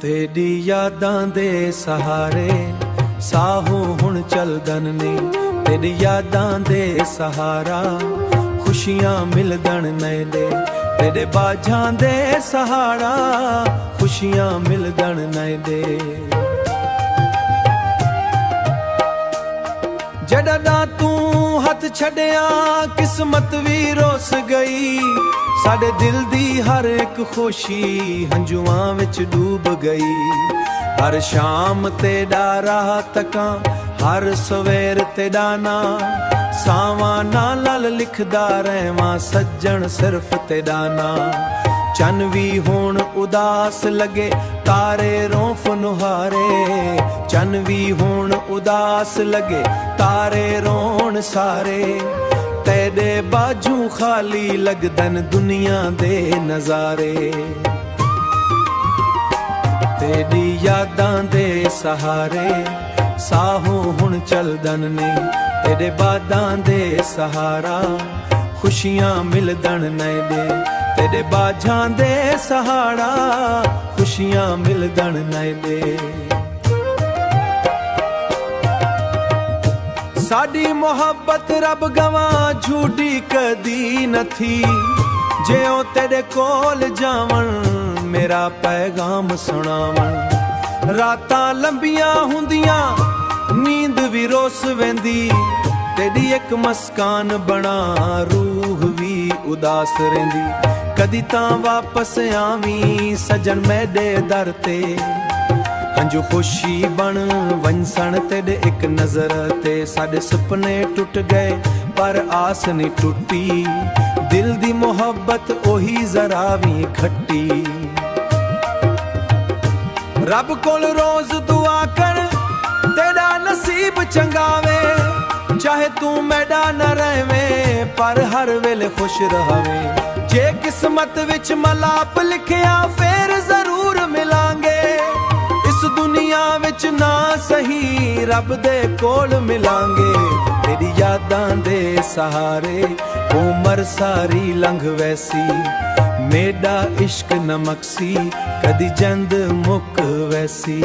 तेरी यादां दे सहारे साहू हुण चलदन ने, तेरी यादां दे सहारा खुशियां मिलदन नैले, तेरे बाझां दे सहारा खुशियां मिलदन नैले। जड़ा तू हथ छड़िया किस्मत भी रोस गई, साडे दिल दी हर एक खुशी हंजुआं विच डूब गई। हर शाम तेरा राह तकां, हर सवेर तेरा ना, सावां नाल लिखदा रहवां सज्जन सिर्फ तेरा ना। चन भी हुण उदास लगे तारे रोफ नुहारे, चन भी हुण उदास लगे तारे रोण सारे। तेरे बाजू खाली लगदन दुनिया दे नजारे, तेरी यादां दे सहारे साहू हुण चलदन ने, तेरे बादां दे सहारा खुशियां मिलदन नैले, तेरे बाझां दे सहारा खुशियां मिलदन नैले। साडी मोहब्बत रब गवां झूठी कदी न थी, जे ओ तेरे कोल जावन मेरा पैगाम सुनावन। रातां लंबियां हुंदियां नींद भी रोस वेंदी, तेरी एक मस्कान बना रूह भी उदास रहिंदी। कदी तां वापस आवी सजन मेरे दर ते, हंजू खुशी बन वंसन तेरे एक नजर ते। साडे सुपने टुट गए पर आस नहीं टुटी, दिल दी मोहब्बत ओही जरा भी खट्टी। रब कोल रोज दुआ कर तेरा नसीब चंगावे, चाहे तू मेरा न रहवे पर हर वेले खुश रहावे। जे किस्मत विच मलाप लिखिया फिर जरूर मिलांगे, इस दुनिया विच ना सही रब दे कोल मिलांगे। तेरी यादां दे सहारे उमर सारी लंघ वैसी, मेरा इश्क नमक सी कदी जंद मुक वैसी।